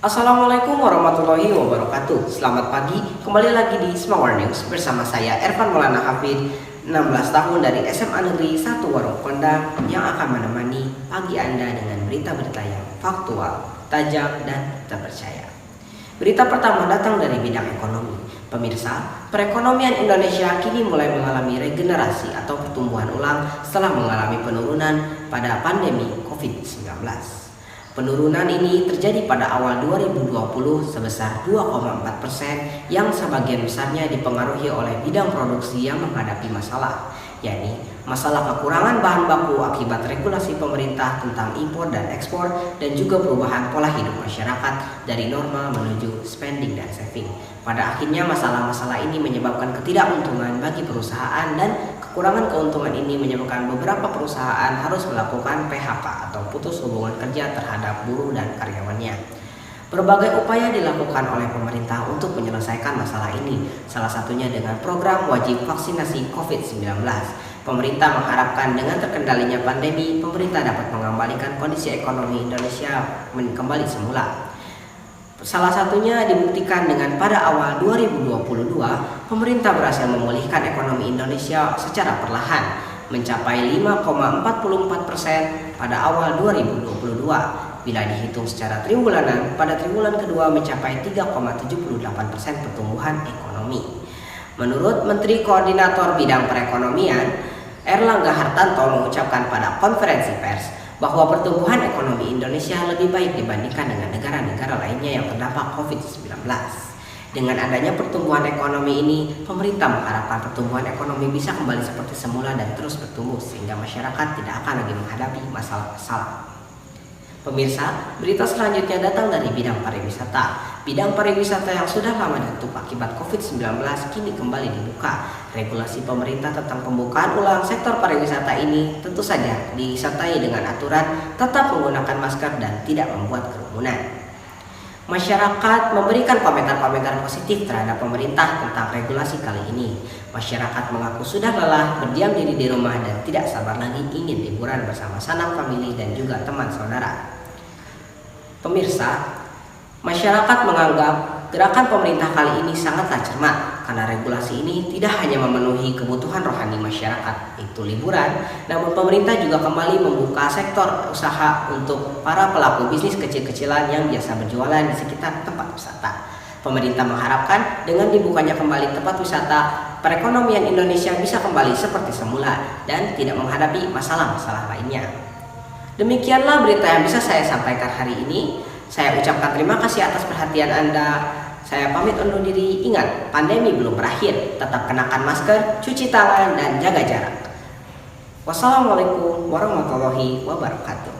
Assalamualaikum warahmatullahi wabarakatuh. Selamat pagi, kembali lagi di Semangat News bersama saya Ervan Maulana Hafid, 16 tahun dari SMA Negeri 1 Warung Kondang, yang akan menemani pagi Anda dengan berita-berita yang faktual, tajam, dan terpercaya. Berita pertama datang dari bidang ekonomi. Pemirsa, perekonomian Indonesia kini mulai mengalami regenerasi atau pertumbuhan ulang setelah mengalami penurunan pada pandemi COVID-19. Penurunan ini terjadi pada awal 2020 sebesar 2,4%, yang sebagian besarnya dipengaruhi oleh bidang produksi yang menghadapi masalah, yakni masalah kekurangan bahan baku akibat regulasi pemerintah tentang impor dan ekspor, dan juga perubahan pola hidup masyarakat dari normal menuju spending dan saving. Pada akhirnya masalah-masalah ini menyebabkan ketidakuntungan bagi perusahaan, dan kekurangan keuntungan ini menyebabkan beberapa perusahaan harus melakukan PHK atau putus hubungan kerja terhadap buruh dan karyawannya. Berbagai upaya dilakukan oleh pemerintah untuk menyelesaikan masalah ini, salah satunya dengan program wajib vaksinasi COVID-19. Pemerintah mengharapkan dengan terkendalinya pandemi, pemerintah dapat mengembalikan kondisi ekonomi Indonesia kembali semula. Salah satunya dibuktikan dengan pada awal 2022, pemerintah berhasil memulihkan ekonomi Indonesia secara perlahan, mencapai 5,44% pada awal 2022. Bila dihitung secara triwulanan, pada triwulan kedua mencapai 3,78% pertumbuhan ekonomi. Menurut Menteri Koordinator Bidang Perekonomian, Erlangga Hartanto, mengucapkan pada konferensi pers bahwa pertumbuhan ekonomi Indonesia lebih baik dibandingkan dengan negara-negara lainnya yang terdampak COVID-19. Dengan adanya pertumbuhan ekonomi ini, pemerintah mengharapkan pertumbuhan ekonomi bisa kembali seperti semula dan terus bertumbuh sehingga masyarakat tidak akan lagi menghadapi masalah-masalah. Pemirsa, berita selanjutnya datang dari bidang pariwisata. Bidang pariwisata yang sudah lama ditutup akibat COVID-19 kini kembali dibuka. Regulasi pemerintah tentang pembukaan ulang sektor pariwisata ini tentu saja disertai dengan aturan tetap menggunakan masker dan tidak membuat kerumunan. Masyarakat memberikan komentar-komentar positif terhadap pemerintah tentang regulasi kali ini. Masyarakat mengaku sudah lelah berdiam diri di rumah dan tidak sabar lagi ingin liburan bersama sanak famili dan juga teman saudara. Pemirsa, masyarakat menganggap gerakan pemerintah kali ini sangatlah cermat karena regulasi ini tidak hanya memenuhi kebutuhan rohani masyarakat, yaitu liburan, namun pemerintah juga kembali membuka sektor usaha untuk para pelaku bisnis kecil-kecilan yang biasa berjualan di sekitar tempat wisata. Pemerintah mengharapkan dengan dibukanya kembali tempat wisata, perekonomian Indonesia bisa kembali seperti semula dan tidak menghadapi masalah-masalah lainnya. Demikianlah berita yang bisa saya sampaikan hari ini. Saya ucapkan terima kasih atas perhatian Anda. Saya pamit undur diri. Ingat, pandemi belum berakhir. Tetap kenakan masker, cuci tangan, dan jaga jarak. Wassalamualaikum warahmatullahi wabarakatuh.